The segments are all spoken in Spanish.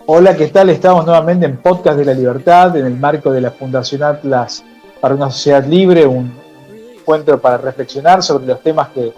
Hola, ¿qué tal? Estamos nuevamente en Podcast de la Libertad, en el marco de la Fundación Atlas para una sociedad libre, un encuentro para reflexionar sobre los temas que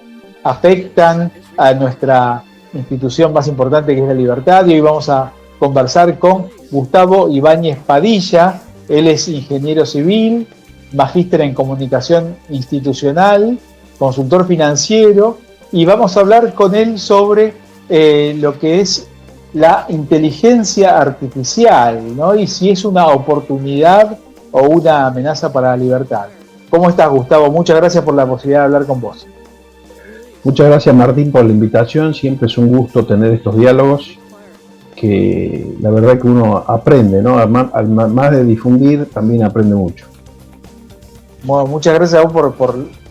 afectan a nuestra institución más importante, que es la libertad. Y hoy vamos a conversar con Gustavo Ibáñez Padilla. Él es ingeniero civil, magíster en comunicación institucional, consultor financiero, y vamos a hablar con él sobre lo que es la inteligencia artificial, ¿no? Y si es una oportunidad o una amenaza para la libertad. ¿Cómo estás, Gustavo? Muchas gracias por la posibilidad de hablar con vos. Muchas gracias, Martín, por la invitación. Siempre es un gusto tener estos diálogos que la verdad que uno aprende, ¿no? Más de difundir, también aprende mucho. Bueno, muchas gracias a vos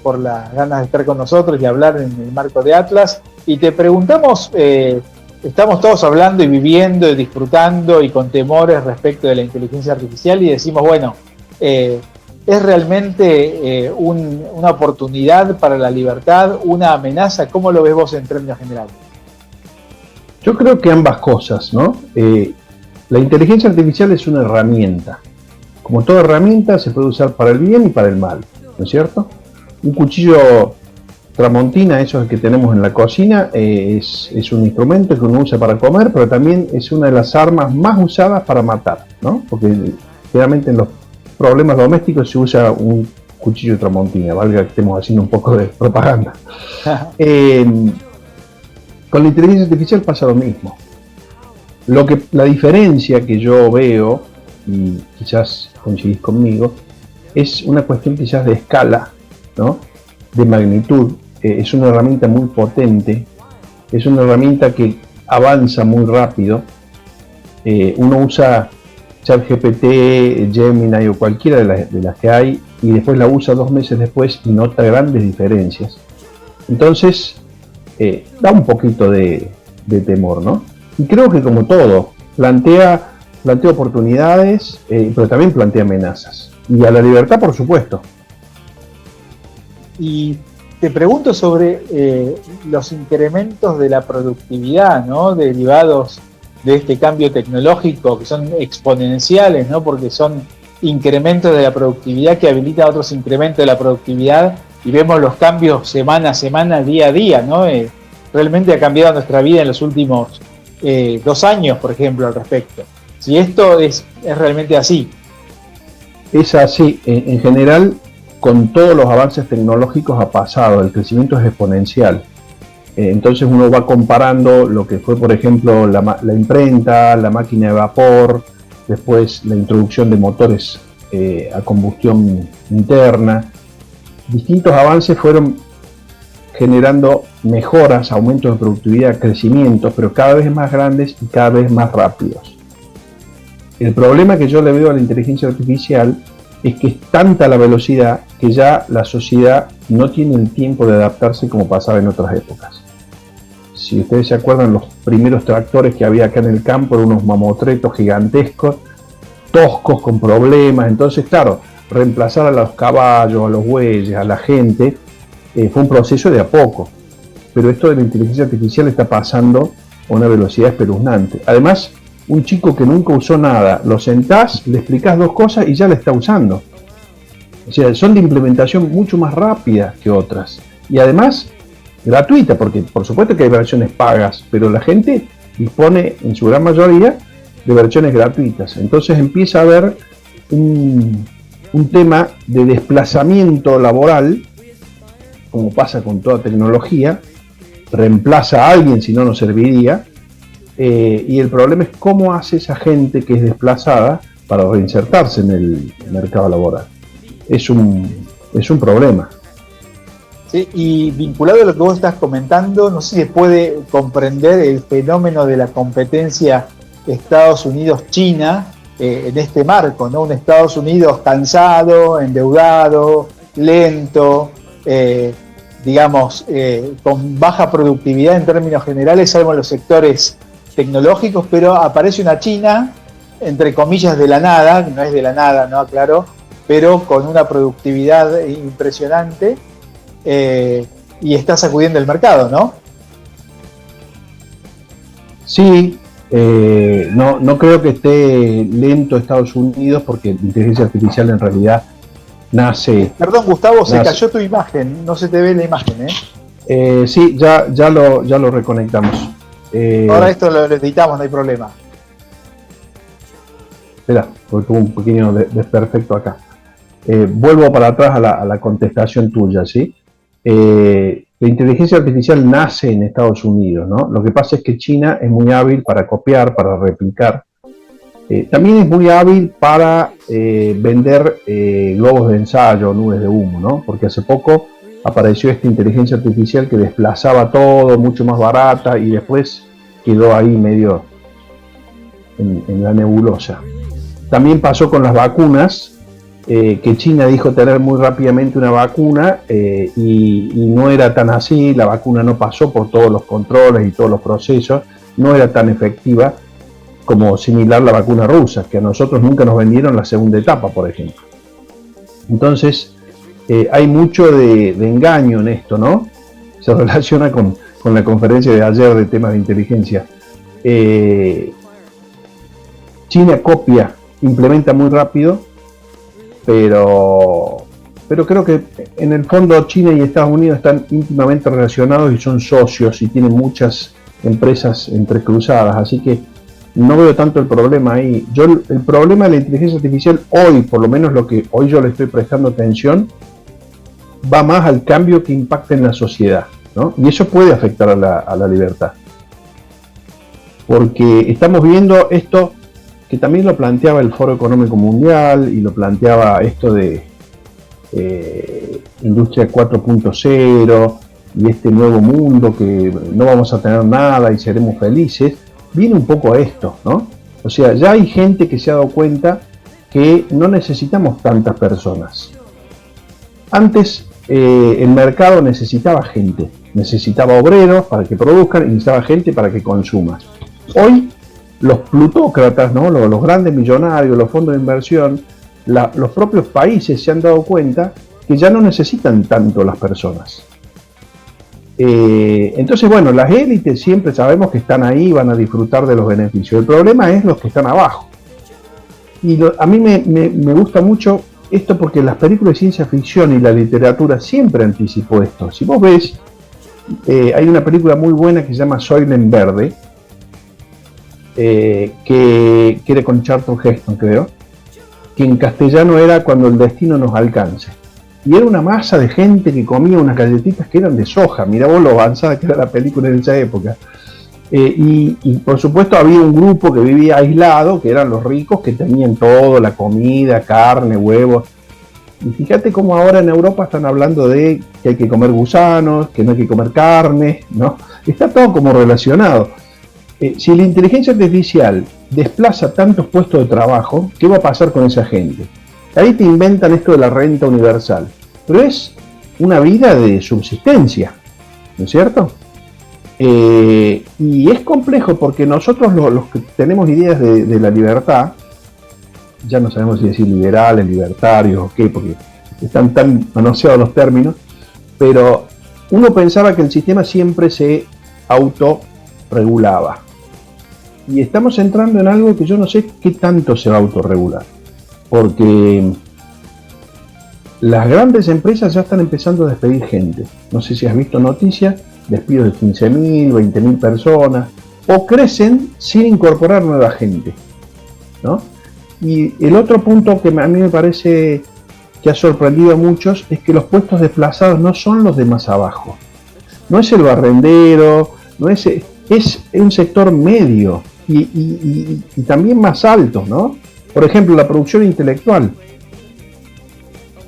por las ganas de estar con nosotros y hablar en el marco de Atlas. Y te preguntamos, estamos todos hablando y viviendo y disfrutando y con temores respecto de la inteligencia artificial y decimos, bueno, ¿es realmente una oportunidad para la libertad, una amenaza? ¿Cómo lo ves vos en términos generales? Yo creo que ambas cosas, ¿no? La inteligencia artificial es una herramienta. Como toda herramienta se puede usar para el bien y para el mal, ¿no es cierto? Un cuchillo Tramontina, esos que tenemos en la cocina, es un instrumento que uno usa para comer, pero también es una de las armas más usadas para matar, ¿no? Porque generalmente en los problemas domésticos se usa un cuchillo Tramontina, valga que estemos haciendo un poco de propaganda. Con la inteligencia artificial pasa lo mismo. La diferencia que yo veo, y quizás coincidís conmigo, es una cuestión quizás de escala, ¿no? De magnitud. Es una herramienta muy potente, es una herramienta que avanza muy rápido. Uno usa ChatGPT, Gemini o cualquiera de las que hay y después la usa 2 meses después y nota grandes diferencias. Entonces, da un poquito de temor, ¿no? Y creo que como todo, plantea oportunidades, pero también plantea amenazas. Y a la libertad, por supuesto. Y te pregunto sobre los incrementos de la productividad, ¿no? Derivados de este cambio tecnológico, que son exponenciales, ¿no? Porque son incrementos de la productividad que habilitan otros incrementos de la productividad y vemos los cambios semana a semana, día a día, ¿no? Realmente ha cambiado nuestra vida en los últimos 2 años, por ejemplo, al respecto. Si esto es realmente así. Es así, en general, con todos los avances tecnológicos ha pasado, el crecimiento es exponencial. Entonces uno va comparando lo que fue, por ejemplo, la imprenta, la máquina de vapor, después la introducción de motores a combustión interna. Distintos avances fueron generando mejoras, aumentos de productividad, crecimientos, pero cada vez más grandes y cada vez más rápidos. El problema que yo le veo a la inteligencia artificial es que es tanta la velocidad que ya la sociedad no tiene el tiempo de adaptarse como pasaba en otras épocas. Si ustedes se acuerdan, los primeros tractores que había acá en el campo eran unos mamotretos gigantescos, toscos, con problemas. Entonces, claro, reemplazar a los caballos, a los bueyes, a la gente, fue un proceso de a poco. Pero esto de la inteligencia artificial está pasando a una velocidad espeluznante. Además, un chico que nunca usó nada, lo sentás, le explicás 2 cosas y ya la está usando. O sea, son de implementación mucho más rápida que otras. Y además, gratuita, porque por supuesto que hay versiones pagas, pero la gente dispone en su gran mayoría de versiones gratuitas. Entonces empieza a haber un tema de desplazamiento laboral, como pasa con toda tecnología, reemplaza a alguien si no nos serviría. Y el problema es cómo hace esa gente que es desplazada para reinsertarse en el mercado laboral. Es un problema. Sí, y vinculado a lo que vos estás comentando, no sé si se puede comprender el fenómeno de la competencia Estados Unidos-China en este marco, ¿no? Un Estados Unidos cansado, endeudado, lento, con baja productividad en términos generales, salvo en los sectores tecnológicos, pero aparece una China, entre comillas, de la nada, no es de la nada, no aclaro, pero con una productividad impresionante y está sacudiendo el mercado, ¿no? Sí, No creo que esté lento Estados Unidos, porque la inteligencia artificial en realidad nace... Perdón, Gustavo, se cayó tu imagen, no se te ve la imagen, sí, ya lo reconectamos. Ahora esto lo editamos, no hay problema. Espera, porque tuvo un pequeño desperfecto acá. Vuelvo para atrás a la contestación tuya, ¿sí? La inteligencia artificial nace en Estados Unidos, ¿no? Lo que pasa es que China es muy hábil para copiar, para replicar. También es muy hábil para vender globos de ensayo, nubes de humo, ¿no? Porque hace poco apareció esta inteligencia artificial que desplazaba todo, mucho más barata, y después quedó ahí medio en la nebulosa. También pasó con las vacunas, que China dijo tener muy rápidamente una vacuna y no era tan así. La vacuna no pasó por todos los controles y todos los procesos, no era tan efectiva como similar la vacuna rusa, que a nosotros nunca nos vendieron la segunda etapa, por ejemplo. Entonces, hay mucho de engaño en esto, ¿no? Se relaciona con la conferencia de ayer de temas de inteligencia. China copia, implementa muy rápido, pero creo que en el fondo China y Estados Unidos están íntimamente relacionados y son socios y tienen muchas empresas entrecruzadas, así que no veo tanto el problema ahí. El problema de la inteligencia artificial hoy, por lo menos lo que hoy yo le estoy prestando atención, va más al cambio que impacta en la sociedad, ¿no? Y eso puede afectar a la libertad, porque estamos viendo esto que también lo planteaba el Foro Económico Mundial y lo planteaba esto de Industria 4.0 y este nuevo mundo que no vamos a tener nada y seremos felices. Viene un poco a esto, ¿no? O sea, ya hay gente que se ha dado cuenta que no necesitamos tantas personas. Antes el mercado necesitaba gente, necesitaba obreros para que produzcan y necesitaba gente para que consuma. Hoy los plutócratas, ¿no? Los grandes millonarios, los fondos de inversión, los propios países se han dado cuenta que ya no necesitan tanto las personas. Entonces, bueno, las élites siempre sabemos que están ahí, van a disfrutar de los beneficios. El problema es los que están abajo. Y a mí me gusta mucho esto porque las películas de ciencia ficción y la literatura siempre anticipó esto. Si vos ves, hay una película muy buena que se llama Soylent Verde, que era con Charlton Heston, creo, que en castellano era Cuando el destino nos alcance. Y era una masa de gente que comía unas galletitas que eran de soja. Mirá vos lo avanzada que era la película en esa época. Y por supuesto había un grupo que vivía aislado, que eran los ricos, que tenían todo, la comida, carne, huevos. Y fíjate cómo ahora en Europa están hablando de que hay que comer gusanos, que no hay que comer carne, ¿no? Está todo como relacionado. Si la inteligencia artificial desplaza tantos puestos de trabajo, ¿qué va a pasar con esa gente? Ahí te inventan esto de la renta universal, pero es una vida de subsistencia, ¿no es cierto? Y es complejo porque nosotros los que tenemos ideas de la libertad, ya no sabemos si decir liberales, libertarios o qué, porque están tan manoseados los términos, pero uno pensaba que el sistema siempre se autorregulaba. Y estamos entrando en algo que yo no sé qué tanto se va a autorregular, porque las grandes empresas ya están empezando a despedir gente. No sé si has visto noticias, despidos de 15.000, 20.000 personas, o crecen sin incorporar nueva gente, ¿no? Y el otro punto que a mí me parece que ha sorprendido a muchos es que los puestos desplazados no son los de más abajo. No es el barrendero, no es un sector medio y también más alto, ¿no? Por ejemplo, la producción intelectual.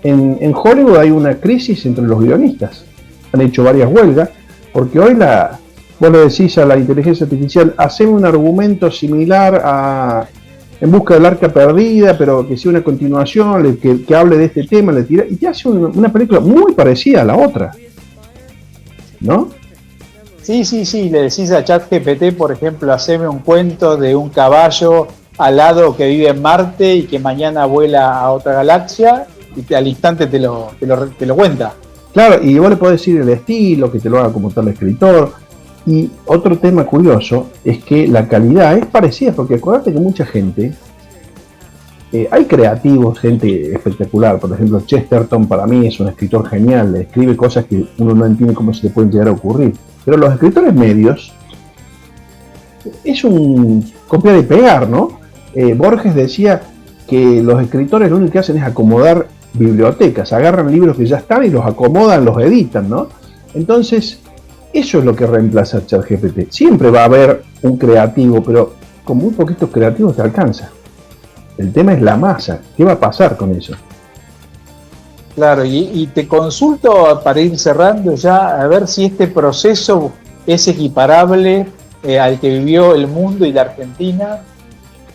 En Hollywood hay una crisis entre los guionistas. Han hecho varias huelgas, porque hoy vos le decís a la inteligencia artificial, haceme un argumento similar a En busca del arca perdida, pero que sea una continuación, que hable de este tema, y te hace una película muy parecida a la otra, ¿no? Sí, le decís a ChatGPT, por ejemplo, haceme un cuento de un caballo alado que vive en Marte y que mañana vuela a otra galaxia, y al instante te lo cuenta. Claro, y vos le podés decir el estilo, que te lo haga como tal escritor, Y otro tema curioso es que la calidad es parecida, porque acuérdate que mucha gente, hay creativos, gente espectacular, por ejemplo Chesterton para mí es un escritor genial, escribe cosas que uno no entiende cómo se le pueden llegar a ocurrir, pero los escritores medios es un copiar y pegar, ¿no? Borges decía que los escritores lo único que hacen es acomodar bibliotecas, agarran libros que ya están y los acomodan, los editan, ¿no? Entonces, eso es lo que reemplaza a ChatGPT. Siempre va a haber un creativo, pero con muy poquitos creativos te alcanza. El tema es la masa. ¿Qué va a pasar con eso? Claro, y te consulto para ir cerrando ya, a ver si este proceso es equiparable al que vivió el mundo y la Argentina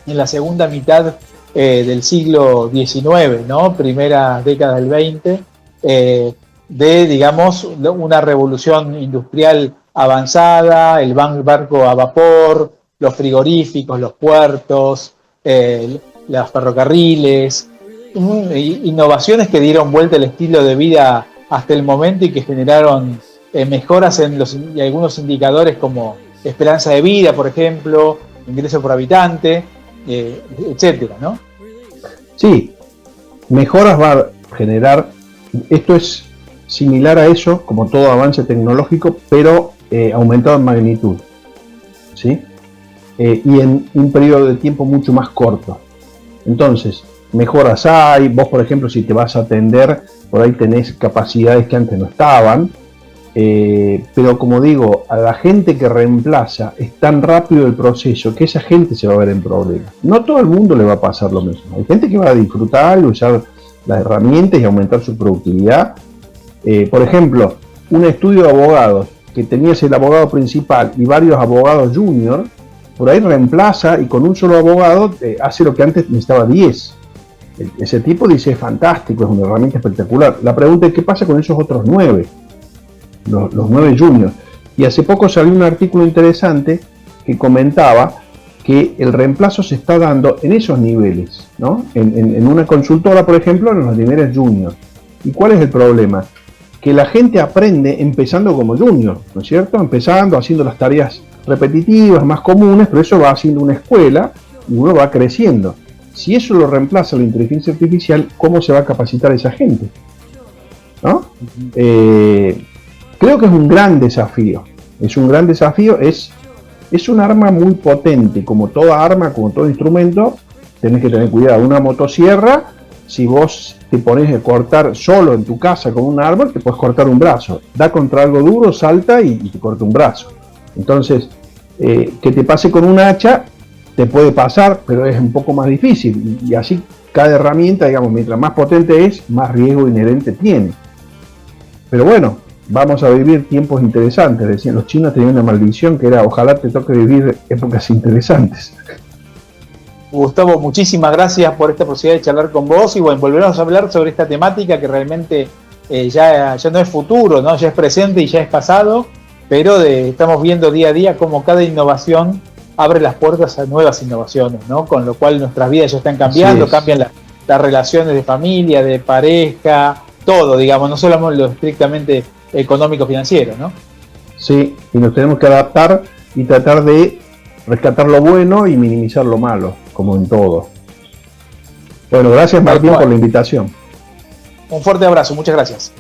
en la segunda mitad del siglo XIX, ¿no? Primera década del XX, de, digamos, una revolución industrial avanzada, el barco a vapor, los frigoríficos, los puertos, los ferrocarriles, innovaciones que dieron vuelta al estilo de vida hasta el momento y que generaron mejoras en algunos indicadores como esperanza de vida, por ejemplo, ingreso por habitante, etcétera, ¿no? Sí, mejoras va a generar, esto es similar a eso, como todo avance tecnológico, pero aumentado en magnitud, ¿sí? Y en un periodo de tiempo mucho más corto. Entonces, mejoras hay, vos por ejemplo si te vas a atender, por ahí tenés capacidades que antes no estaban, pero como digo, a la gente que reemplaza es tan rápido el proceso que esa gente se va a ver en problemas. No todo el mundo le va a pasar lo mismo. Hay gente que va a disfrutar y usar las herramientas y aumentar su productividad. Por ejemplo, un estudio de abogados que tenías el abogado principal y varios abogados junior, por ahí reemplaza y con un solo abogado hace lo que antes necesitaba 10. Ese tipo dice es fantástico, es una herramienta espectacular. La pregunta es qué pasa con esos otros 9. Los 9 juniors. Y hace poco salió un artículo interesante que comentaba que el reemplazo se está dando en esos niveles, ¿no? En una consultora, por ejemplo, en los niveles junior. ¿Y cuál es el problema? Que la gente aprende empezando como junior, ¿no es cierto? Empezando, haciendo las tareas repetitivas, más comunes, pero eso va haciendo una escuela y uno va creciendo. Si eso lo reemplaza la inteligencia artificial, ¿cómo se va a capacitar esa gente? ¿No? Creo que es un gran desafío. Es un gran desafío, es un arma muy potente. Como toda arma, como todo instrumento, tenés que tener cuidado. Una motosierra, si vos te pones a cortar solo en tu casa con un árbol, te puedes cortar un brazo. Da contra algo duro, salta y te corta un brazo. Entonces, que te pase con un hacha, te puede pasar, pero es un poco más difícil. Y así cada herramienta, digamos, mientras más potente es, más riesgo inherente tiene. Pero bueno, vamos a vivir tiempos interesantes. Decían, los chinos tenían una maldición que era ojalá te toque vivir épocas interesantes. Gustavo, muchísimas gracias por esta posibilidad de charlar con vos y bueno, volveremos a hablar sobre esta temática que realmente ya no es futuro, ¿no? Ya es presente y ya es pasado, pero estamos viendo día a día cómo cada innovación abre las puertas a nuevas innovaciones, ¿no? Con lo cual nuestras vidas ya están cambiando, cambian las relaciones de familia, de pareja, todo, digamos, no solo lo estrictamente económico-financiero, ¿no? Sí, y nos tenemos que adaptar y tratar de rescatar lo bueno y minimizar lo malo, como en todo. Bueno, gracias Martín por la invitación. Un fuerte abrazo, muchas gracias.